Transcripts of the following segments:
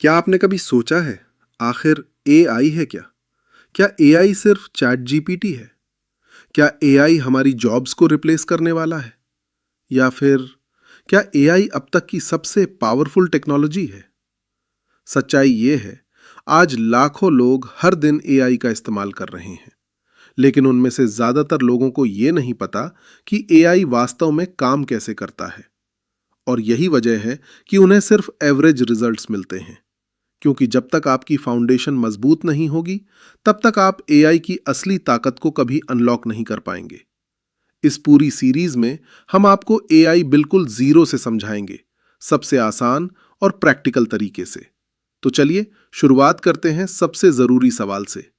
क्या आपने कभी सोचा है आखिर एआई है क्या? क्या एआई सिर्फ चैट जीपीटी है? क्या एआई हमारी जॉब्स को रिप्लेस करने वाला है? या फिर क्या एआई अब तक की सबसे पावरफुल टेक्नोलॉजी है? सच्चाई ये है, आज लाखों लोग हर दिन एआई का इस्तेमाल कर रहे हैं, लेकिन उनमें से ज्यादातर लोगों को ये नहीं पता कि एआई वास्तव में काम कैसे करता है। और यही वजह है कि उन्हें सिर्फ एवरेज रिजल्ट्स मिलते हैं, क्योंकि जब तक आपकी फाउंडेशन मजबूत नहीं होगी, तब तक आप एआई की असली ताकत को कभी अनलॉक नहीं कर पाएंगे। इस पूरी सीरीज में हम आपको एआई बिल्कुल जीरो से समझाएंगे, सबसे आसान और प्रैक्टिकल तरीके से। तो चलिए शुरुआत करते हैं सबसे जरूरी सवाल से,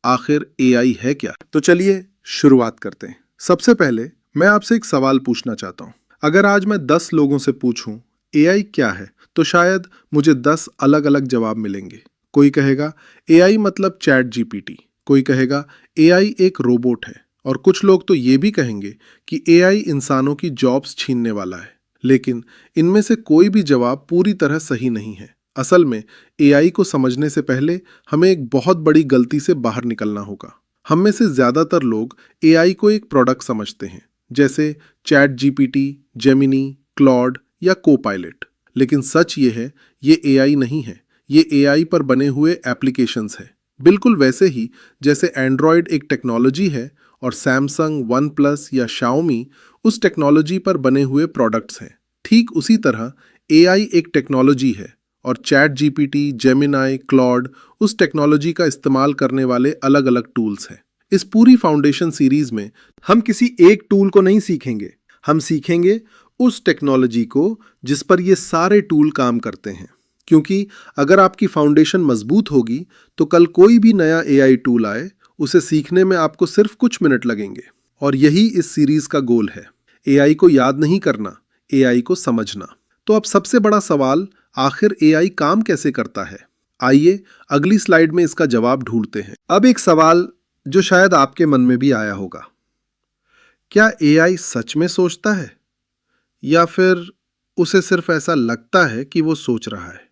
आखिर एआई है क्या? तो चलिए शुरुआत करते हैं। सबसे पहले मैं आपसे एक सवाल पूछना चाहता हूं। अगर आज मैं 10 लोगों से पूछूं एआई क्या है, तो शायद मुझे 10 अलग अलग जवाब मिलेंगे। कोई कहेगा एआई मतलब चैट जीपीटी, कोई कहेगा एआई एक रोबोट है, और कुछ लोग तो ये भी कहेंगे कि एआई इंसानों की जॉब्स छीनने वाला है। लेकिन इनमें से कोई भी जवाब पूरी तरह सही नहीं है। असल में एआई को समझने से पहले हमें एक बहुत बड़ी गलती से बाहर निकलना होगा। हम में से ज्यादातर लोग एआई को एक प्रोडक्ट समझते हैं, जैसे चैट जीपीटी, जेमिनी, क्लॉड या कोपायलट। लेकिन सच ये है, ये एआई नहीं है, ये एआई पर बने हुए एप्लीकेशंस है। बिल्कुल वैसे ही जैसे एंड्रॉयड एक टेक्नोलॉजी है और सैमसंग, वन प्लस या शाओमी उस टेक्नोलॉजी पर बने हुए प्रोडक्ट्स हैं, ठीक उसी तरह एआई एक टेक्नोलॉजी है और चैट जीपीटी, जेमिनाई, क्लॉड उस टेक्नोलॉजी का इस्तेमाल करने वाले अलग अलग टूल्स हैं। इस पूरी फाउंडेशन सीरीज में हम किसी एक टूल को नहीं सीखेंगे, हम सीखेंगे उस टेक्नोलॉजी को जिस पर ये सारे टूल काम करते हैं। क्योंकि अगर आपकी फाउंडेशन मजबूत होगी, तो कल कोई भी नया एआई टूल आए, उसे सीखने में आपको सिर्फ कुछ मिनट लगेंगे। और यही इस सीरीज का गोल है, एआई को याद नहीं करना, एआई को समझना। तो अब सबसे बड़ा सवाल, आखिर एआई काम कैसे करता है? आइए अगली स्लाइड में इसका जवाब ढूंढते हैं। अब एक सवाल जो शायद आपके मन में भी आया होगा, क्या एआई सच में सोचता है, या फिर उसे सिर्फ ऐसा लगता है कि वो सोच रहा है?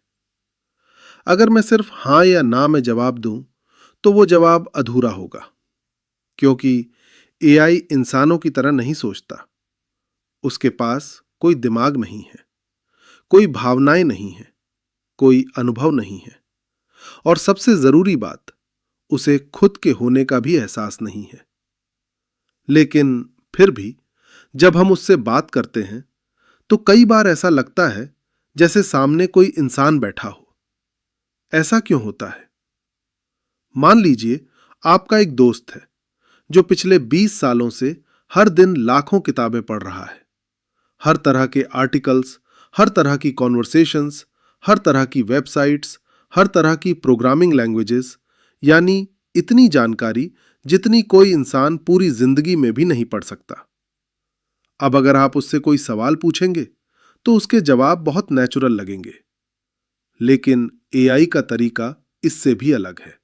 अगर मैं सिर्फ हाँ या ना में जवाब दूं, तो वो जवाब अधूरा होगा, क्योंकि एआई इंसानों की तरह नहीं सोचता। उसके पास कोई दिमाग नहीं है, कोई भावनाएं नहीं है, कोई अनुभव नहीं है, और सबसे जरूरी बात, उसे खुद के होने का भी एहसास नहीं है। लेकिन फिर भी जब हम उससे बात करते हैं, तो कई बार ऐसा लगता है जैसे सामने कोई इंसान बैठा हो। ऐसा क्यों होता है? मान लीजिए आपका एक दोस्त है जो पिछले 20 सालों से हर दिन लाखों किताबें पढ़ रहा है, हर तरह के आर्टिकल्स, हर तरह की कॉन्वर्सेशंस, हर तरह की वेबसाइट्स, हर तरह की प्रोग्रामिंग लैंग्वेजेस, यानी इतनी जानकारी जितनी कोई इंसान पूरी जिंदगी में भी नहीं पढ़ सकता। अब अगर आप उससे कोई सवाल पूछेंगे, तो उसके जवाब बहुत नेचुरल लगेंगे। लेकिन एआई का तरीका इससे भी अलग है।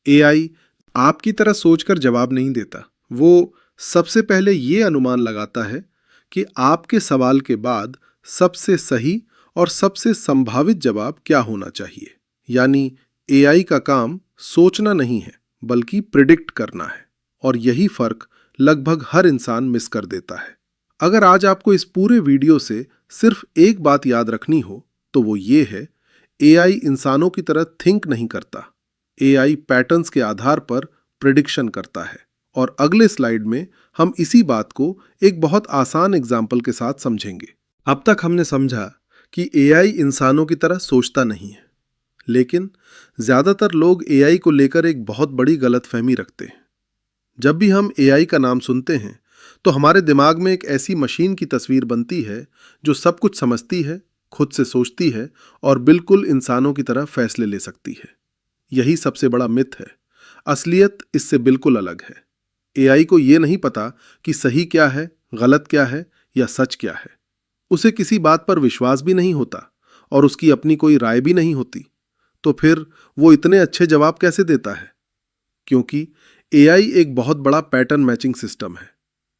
एआई आपकी तरह सोचकर जवाब नहीं देता। वो सबसे पहले ये अनुमान लगाता है कि आपके सवाल के बाद सबसे सही और सबसे संभावित जवाब क्या होना चाहिए। यानी एआई का काम सोचना नहीं है, बल्कि प्रिडिक्ट करना है। और यही फर्क लगभग हर इंसान मिस कर देता है। अगर आज आपको इस पूरे वीडियो से सिर्फ एक बात याद रखनी हो, तो वो ये है, एआई इंसानों की तरह थिंक नहीं करता। एआई पैटर्न्स के आधार पर प्रिडिक्शन करता है। और अगले स्लाइड में हम इसी बात को एक बहुत आसान एग्जाम्पल के साथ समझेंगे। अब तक हमने समझा कि एआई इंसानों की तरह सोचता नहीं है, लेकिन ज्यादातर लोग एआई को लेकर एक बहुत बड़ी गलतफहमी रखते हैं। जब भी हम एआई का नाम सुनते हैं, तो हमारे दिमाग में एक ऐसी मशीन की तस्वीर बनती है जो सब कुछ समझती है, खुद से सोचती है और बिल्कुल इंसानों की तरह फैसले ले सकती है। यही सबसे बड़ा मिथ है। असलियत इससे बिल्कुल अलग है। एआई को यह नहीं पता कि सही क्या है, गलत क्या है या सच क्या है। उसे किसी बात पर विश्वास भी नहीं होता और उसकी अपनी कोई राय भी नहीं होती। तो फिर वो इतने अच्छे जवाब कैसे देता है? क्योंकि एआई एक बहुत बड़ा पैटर्न मैचिंग सिस्टम है।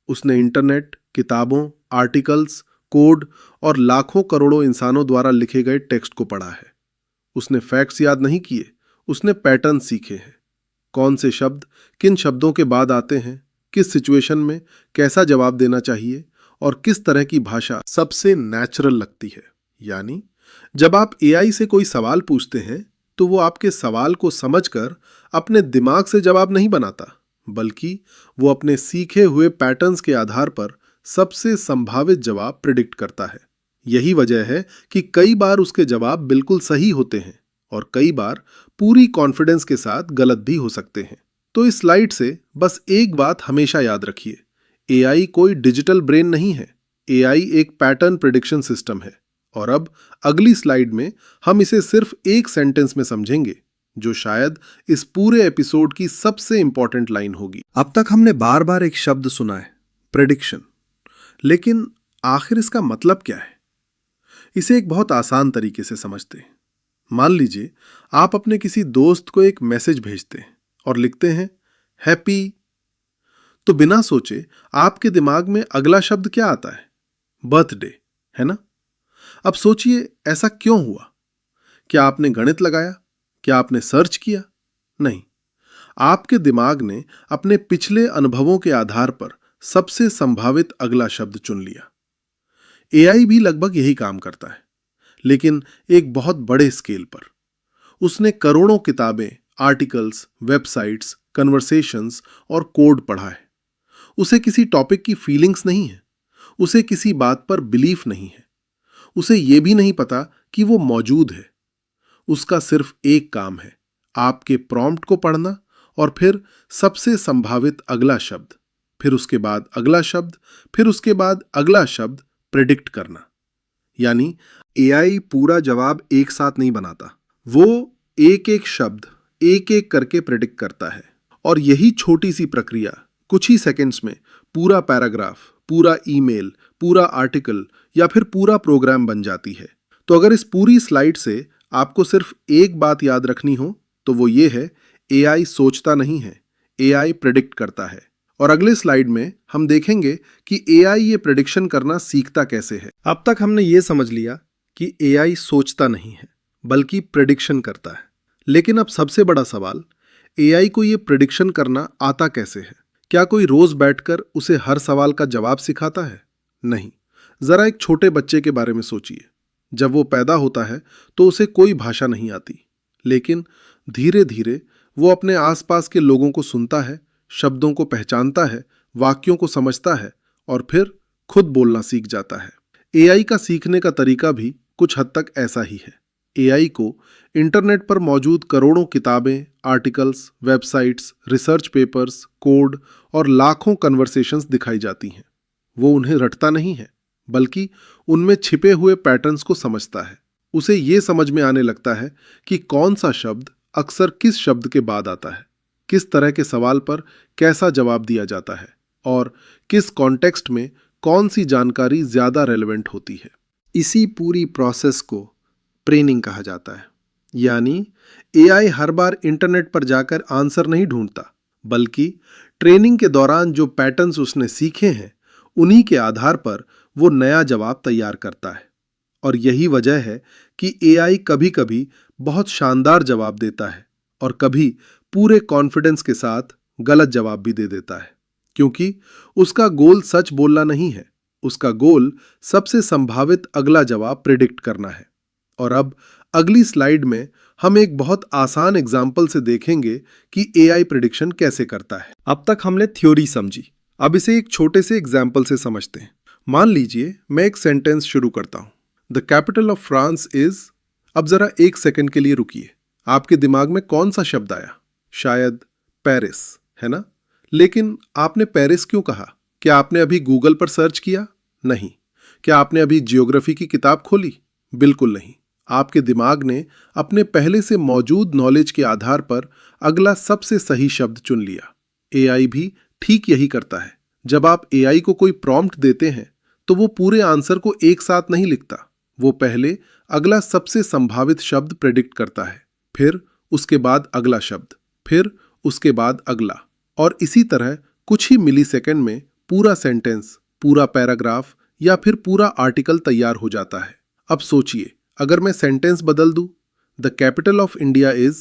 उसने इंटरनेट, किताबों, आर्टिकल्स, कोड और लाखों करोड़ों इंसानों द्वारा लिखे गए टेक्स्ट को पढ़ा है। उसने फैक्ट्स याद नहीं किए, उसने पैटर्न सीखे हैं। कौन से शब्द किन शब्दों के बाद आते हैं, किस सिचुएशन में कैसा जवाब देना चाहिए और किस तरह की भाषा सबसे नेचुरल लगती है। यानी जब आप एआई से कोई सवाल पूछते हैं तो वो आपके सवाल को समझकर अपने दिमाग से जवाब नहीं बनाता, बल्कि वो अपने सीखे हुए पैटर्न्स के आधार पर सबसे संभावित जवाब प्रिडिक्ट करता है। यही वजह है कि कई बार उसके जवाब बिल्कुल सही होते हैं और कई बार पूरी कॉन्फिडेंस के साथ गलत भी हो सकते हैं। तो इस स्लाइड से बस एक बात हमेशा याद रखिए, एआई कोई डिजिटल ब्रेन नहीं है, एआई एक पैटर्न प्रिडिक्शन सिस्टम है। और अब अगली स्लाइड में हम इसे सिर्फ एक सेंटेंस में समझेंगे, जो शायद इस पूरे एपिसोड की सबसे इंपॉर्टेंट लाइन होगी। अब तक हमने बार बार एक शब्द सुना है, प्रेडिक्शन, लेकिन आखिर इसका मतलब क्या है? इसे एक बहुत आसान तरीके से समझते हैं। मान लीजिए आप अपने किसी दोस्त को एक मैसेज भेजते हैं और लिखते हैं हैप्पी, तो बिना सोचे आपके दिमाग में अगला शब्द क्या आता है? बर्थडे, है ना? अब सोचिए ऐसा क्यों हुआ? क्या आपने गणित लगाया? क्या आपने सर्च किया? नहीं, आपके दिमाग ने अपने पिछले अनुभवों के आधार पर सबसे संभावित अगला शब्द चुन लिया। एआई भी लगभग यही काम करता है, लेकिन एक बहुत बड़े स्केल पर। उसने करोड़ों किताबें, आर्टिकल्स, वेबसाइट्स, कन्वर्सेशंस और कोड पढ़ा है। उसे किसी टॉपिक की फीलिंग्स नहीं है, उसे किसी बात पर बिलीफ नहीं है, उसे यह भी नहीं पता कि वो मौजूद है। उसका सिर्फ एक काम है, आपके प्रॉम्प्ट को पढ़ना और फिर सबसे संभावित अगला शब्द, फिर उसके बाद अगला शब्द, फिर उसके बाद अगला शब्द प्रेडिक्ट करना। यानी एआई पूरा जवाब एक साथ नहीं बनाता, वो एक एक शब्द एक एक करके प्रेडिक्ट करता है। और यही छोटी सी प्रक्रिया कुछ ही सेकंड्स में पूरा पैराग्राफ, पूरा ईमेल, पूरा आर्टिकल या फिर पूरा प्रोग्राम बन जाती है। तो अगर इस पूरी स्लाइड से आपको सिर्फ एक बात याद रखनी हो तो वो ये है, एआई सोचता नहीं है, एआई प्रेडिक्ट करता है। और अगले स्लाइड में हम देखेंगे कि एआई ये प्रेडिक्शन करना सीखता कैसे है। अब तक हमने ये समझ लिया कि एआई सोचता नहीं है बल्कि प्रेडिक्शन करता है। लेकिन अब सबसे बड़ा सवाल, एआई को ये प्रेडिक्शन करना आता कैसे है? क्या कोई रोज बैठकर उसे हर सवाल का जवाब सिखाता है? नहीं। जरा एक छोटे बच्चे के बारे में सोचिए। जब वो पैदा होता है तो उसे कोई भाषा नहीं आती, लेकिन धीरे धीरे वो अपने आसपास के लोगों को सुनता है, शब्दों को पहचानता है, वाक्यों को समझता है और फिर खुद बोलना सीख जाता है। एआई का सीखने का तरीका भी कुछ हद तक ऐसा ही है। एआई को इंटरनेट पर मौजूद करोड़ों किताबें, articles, websites, research papers, code और लाखों कन्वर्सेशंस दिखाई जाती हैं। वो उन्हें रटता नहीं है, बल्कि उनमें छिपे हुए पैटर्न्स को समझता है। उसे ये समझ में आने लगता है कि कौन सा शब्द अक्सर किस शब्द के बाद आता है, किस तरह के सवाल पर कैसा जवाब दिया जाता है और किस कॉन्टेक्स्ट में कौन सी जानकारी ज्यादा रेलेवेंट होती है। इसी पूरी प्रोसेस को ट्रेनिंग कहा जाता है। यानी एआई हर बार इंटरनेट पर जाकर आंसर नहीं ढूंढता, बल्कि ट्रेनिंग के दौरान जो पैटर्न्स उसने सीखे हैं उन्हीं के आधार पर वो नया जवाब तैयार करता है। और यही वजह है कि एआई कभी कभी बहुत शानदार जवाब देता है और कभी पूरे कॉन्फिडेंस के साथ गलत जवाब भी दे देता है, क्योंकि उसका गोल सच बोलना नहीं है, उसका गोल सबसे संभावित अगला जवाब प्रिडिक्ट करना है। और अब अगली स्लाइड में हम एक बहुत आसान एग्जाम्पल से देखेंगे कि एआई प्रिडिक्शन कैसे करता है। अब तक हमने थ्योरी समझी, अब इसे एक छोटे से एग्जाम्पल से समझते हैं। मान लीजिए मैं एक सेंटेंस शुरू करता हूं, the capital of France is. अब जरा एक सेकंड के लिए रुकिए। आपके दिमाग में कौन सा शब्द आया? शायद पेरिस, है ना? लेकिन आपने पेरिस क्यों कहा? क्या आपने अभी गूगल पर सर्च किया? नहीं। क्या आपने अभी जियोग्राफी की किताब खोली? बिल्कुल नहीं। आपके दिमाग ने अपने पहले से मौजूद नॉलेज के आधार पर अगला सबसे सही शब्द चुन लिया। एआई भी ठीक यही करता है। जब आप एआई को कोई प्रॉम्प्ट देते हैं तो वो पूरे आंसर को एक साथ नहीं लिखता, वो पहले अगला सबसे संभावित शब्द प्रेडिक्ट करता है, फिर उसके बाद अगला शब्द, फिर उसके बाद अगला, और इसी तरह कुछ ही मिलीसेकंड में पूरा सेंटेंस, पूरा पैराग्राफ या फिर पूरा आर्टिकल तैयार हो जाता है। अब सोचिए, अगर मैं सेंटेंस बदल दूं, the capital of India is,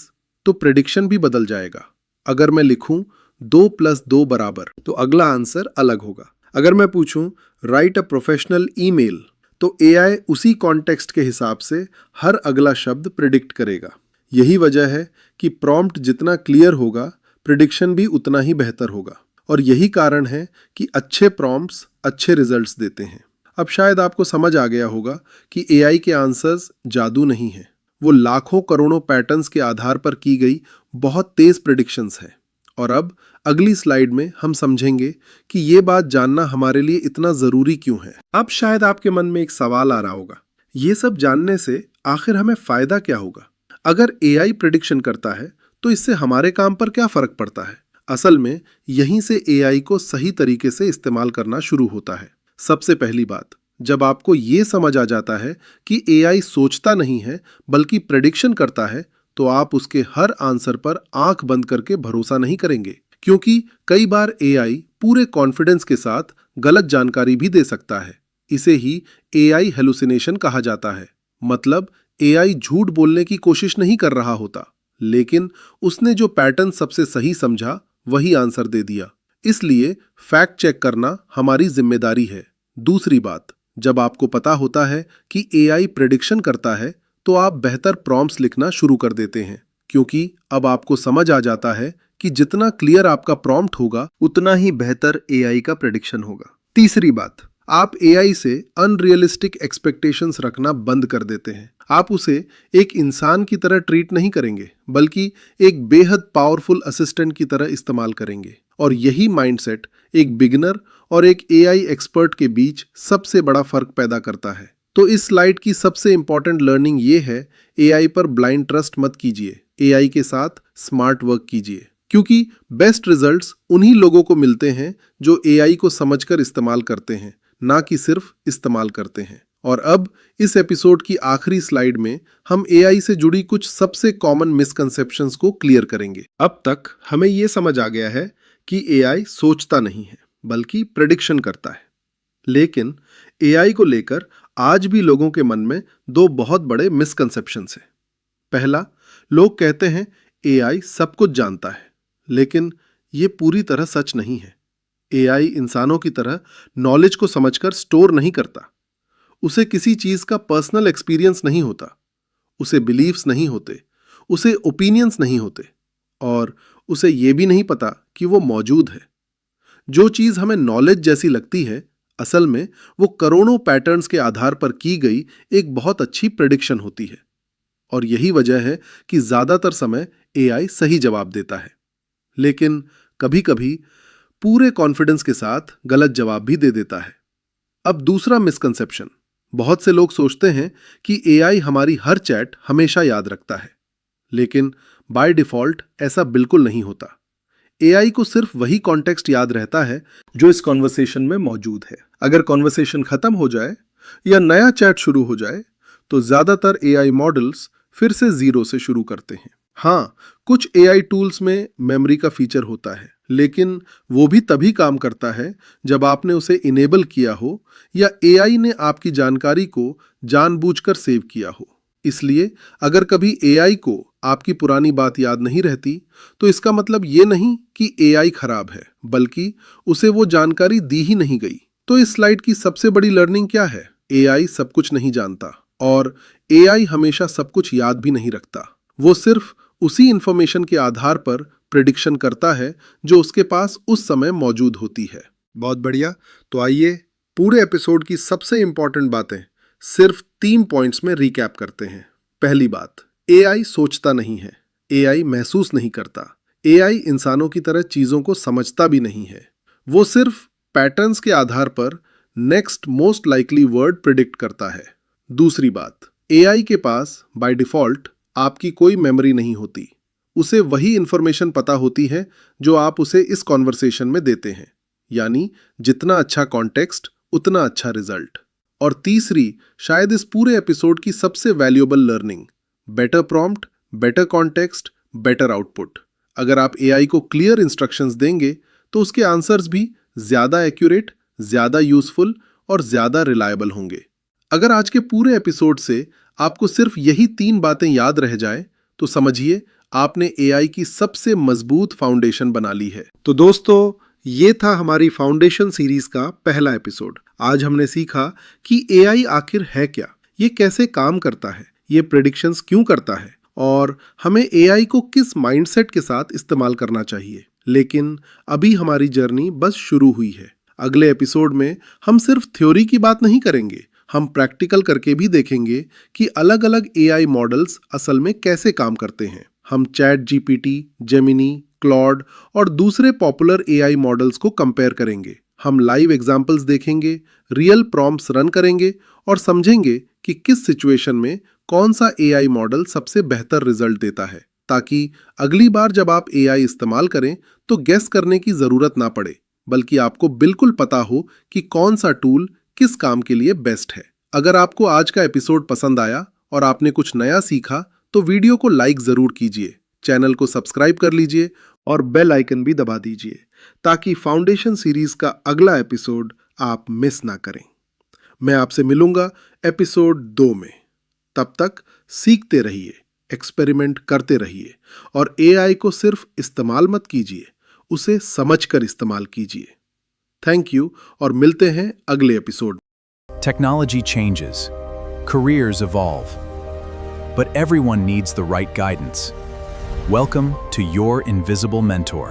तो प्रेडिक्शन भी बदल जाएगा। अगर मैं लिखूं 2 + 2 बराबर, तो अगला आंसर अलग होगा। अगर मैं पूछूं राइट अ प्रोफेशनल ईमेल, तो एआई उसी कॉन्टेक्स्ट के हिसाब से हर अगला शब्द प्रिडिक्ट करेगा। यही वजह है कि प्रॉम्प्ट जितना क्लियर होगा, प्रिडिक्शन भी उतना ही बेहतर होगा। और यही कारण है कि अच्छे प्रॉम्प्ट्स अच्छे रिजल्ट्स देते हैं। अब शायद आपको समझ आ गया होगा कि एआई के आंसर्स जादू नहीं है, वो लाखों करोड़ों पैटर्न्स के आधार पर की गई बहुत तेज प्रिडिक्शंस है। और अब अगली स्लाइड में हम समझेंगे कि ये बात जानना हमारे लिए इतना जरूरी क्यों है। अब शायद आपके मन में एक सवाल आ रहा होगा, ये सब जानने से आखिर हमें फायदा क्या होगा? अगर एआई प्रिडिक्शन करता है तो इससे हमारे काम पर क्या फर्क पड़ता है? असल में यहीं से एआई को सही तरीके से इस्तेमाल करना शुरू होता है। सबसे पहली बात, जब आपको ये समझ आ जाता है कि एआई सोचता नहीं है बल्कि प्रेडिक्शन करता है, तो आप उसके हर आंसर पर आंख बंद करके भरोसा नहीं करेंगे, क्योंकि कई बार एआई पूरे कॉन्फिडेंस के साथ गलत जानकारी भी दे सकता है। इसे ही एआई हेलुसिनेशन कहा जाता है। मतलब एआई झूठ बोलने की कोशिश नहीं कर रहा होता, लेकिन उसने जो पैटर्न सबसे सही समझा वही आंसर दे दिया। इसलिए फैक्ट चेक करना हमारी जिम्मेदारी है। दूसरी बात, जब आपको पता होता है कि एआई प्रेडिक्शन करता है, तो आप बेहतर प्रॉम्प्ट्स लिखना शुरू कर देते हैं, क्योंकि अब आपको समझ आ जाता है कि जितना क्लियर आपका प्रॉम्प्ट होगा उतना ही बेहतर एआई का प्रेडिक्शन होगा। तीसरी बात, आप एआई से अनरियलिस्टिक एक्सपेक्टेशंस रखना बंद कर देते हैं। आप उसे एक इंसान की तरह ट्रीट नहीं करेंगे, बल्कि एक बेहद पावरफुल असिस्टेंट की तरह इस्तेमाल करेंगे। और यही माइंडसेट एक बिगिनर और एक एआई एक्सपर्ट के बीच सबसे बड़ा फर्क पैदा करता है। तो इस स्लाइड की सबसे इंपॉर्टेंट लर्निंग ये है, एआई पर ब्लाइंड ट्रस्ट मत कीजिए, एआई के साथ स्मार्ट वर्क कीजिए, क्योंकि बेस्ट रिजल्ट्स उन्हीं लोगों को मिलते हैं जो एआई को समझकर इस्तेमाल करते हैं, ना कि सिर्फ इस्तेमाल करते हैं। और अब इस एपिसोड की आखिरी स्लाइड में हम एआई से जुड़ी कुछ सबसे कॉमन मिसकंसेप्शंस को क्लियर करेंगे। अब तक हमें यह समझ आ गया है कि एआई सोचता नहीं है बल्कि प्रेडिक्शन करता है। लेकिन एआई को लेकर आज भी लोगों के मन में दो बहुत बड़े मिसकंसेप्शंस हैं। पहला, लोग कहते हैं एआई सब कुछ जानता है, लेकिन यह पूरी तरह सच नहीं है। एआई इंसानों की तरह नॉलेज को समझकर स्टोर नहीं करता। उसे किसी चीज का पर्सनल एक्सपीरियंस नहीं होता, उसे बिलीव्स नहीं होते, उसे ओपिनियंस नहीं होते, और उसे यह भी नहीं पता कि वो मौजूद है। जो चीज हमें नॉलेज जैसी लगती है, असल में वो करोड़ों पैटर्न्स के आधार पर की गई एक बहुत अच्छी प्रेडिक्शन होती है। और यही वजह है कि ज्यादातर समय एआई सही जवाब देता है, लेकिन कभी कभी पूरे कॉन्फिडेंस के साथ गलत जवाब भी दे देता है। अब दूसरा मिसकंसेप्शन, बहुत से लोग सोचते हैं कि एआई हमारी हर चैट हमेशा याद रखता है, लेकिन बाय डिफॉल्ट ऐसा बिल्कुल नहीं होता। एआई को सिर्फ वही कॉन्टेक्स्ट याद रहता है जो इस कॉन्वर्सेशन में मौजूद है। अगर कॉन्वर्सेशन खत्म हो जाए या नया चैट शुरू हो जाए, तो ज्यादातर एआई मॉडल्स फिर से जीरो से शुरू करते हैं। हाँ, कुछ एआई टूल्स में मेमोरी का फीचर होता है, लेकिन वो भी तभी काम करता है जब आपने उसे इनेबल किया हो या एआई ने आपकी जानकारी को जानबूझकर सेव किया हो। इसलिए अगर कभी एआई को आपकी पुरानी बात याद नहीं रहती, तो इसका मतलब ये नहीं कि एआई खराब है, बल्कि उसे वो जानकारी दी ही नहीं गई। तो इस स्लाइड की सबसे बड़ी लर्निंग क्या है? एआई सब कुछ नहीं जानता, और एआई हमेशा सब कुछ याद भी नहीं रखता। वो सिर्फ उसी इंफॉर्मेशन के आधार पर प्रेडिक्शन करता है जो उसके पास उस समय मौजूद होती है। बहुत बढ़िया। तो आइए पूरे एपिसोड की सबसे इंपॉर्टेंट बातें सिर्फ 3 पॉइंट्स में रिकैप करते हैं। पहली बात, एआई सोचता नहीं है, एआई महसूस नहीं करता, एआई इंसानों की तरह चीजों को समझता भी नहीं है। वो सिर्फ पैटर्न्स के आधार पर next most likely word predict करता है। दूसरी बात, एआई के पास बाय डिफॉल्ट आपकी कोई मेमोरी नहीं होती, उसे वही इंफॉर्मेशन पता होती है जो आप उसे इस कॉन्वर्सेशन में देते हैं, यानी जितना अच्छा कॉन्टेक्स्ट उतना अच्छा रिजल्ट। और तीसरी, शायद इस पूरे एपिसोड की सबसे valuable learning, better prompt, better context, better output. अगर आप एआई को क्लियर इंस्ट्रक्शंस देंगे तो उसके आंसर्स भी ज्यादा एक्यूरेट, ज्यादा यूजफुल और ज्यादा रिलायबल होंगे। अगर आज के पूरे एपिसोड से आपको सिर्फ यही 3 बातें याद रह जाए तो समझिए आपने एआई की सबसे मजबूत फाउंडेशन बना ली है। तो दोस्तों, ये था हमारी फाउंडेशन सीरीज का पहला एपिसोड। आज हमने सीखा कि एआई आखिर है क्या, ये कैसे काम करता है, ये प्रेडिक्शंस क्यों करता है और हमें एआई को किस माइंडसेट के साथ इस्तेमाल करना चाहिए। लेकिन अभी हमारी जर्नी बस शुरू हुई है। अगले एपिसोड में हम सिर्फ थ्योरी की बात नहीं करेंगे, हम प्रैक्टिकल करके भी देखेंगे कि अलग अलग एआई मॉडल्स असल में कैसे काम करते हैं। हम चैट जीपीटी, जेमिनी, क्लॉड और दूसरे पॉपुलर एआई मॉडल्स को कंपेयर करेंगे। हम लाइव एग्जांपल्स देखेंगे, रियल प्रॉम्प्ट्स रन करेंगे और समझेंगे कि किस सिचुएशन में कौन सा एआई मॉडल सबसे बेहतर रिजल्ट देता है, ताकि अगली बार जब आप एआई इस्तेमाल करें तो गेस करने की जरूरत ना पड़े, बल्कि आपको बिल्कुल पता हो कि कौन सा टूल किस काम के लिए बेस्ट है। अगर आपको आज का एपिसोड पसंद आया और आपने कुछ नया सीखा तो वीडियो को लाइक जरूर कीजिए, चैनल को सब्सक्राइब कर लीजिए और बेल आइकन भी दबा दीजिए ताकि फाउंडेशन सीरीज का अगला एपिसोड आप मिस ना करें। मैं आपसे मिलूंगा एपिसोड 2 में। तब तक सीखते रहिए, एक्सपेरिमेंट करते रहिए और एआई को सिर्फ इस्तेमाल मत कीजिए, उसे समझकर इस्तेमाल कीजिए। थैंक यू और मिलते हैं अगले episode. Technology changes, careers evolve, but everyone needs the right guidance. Welcome to Your Invisible Mentor.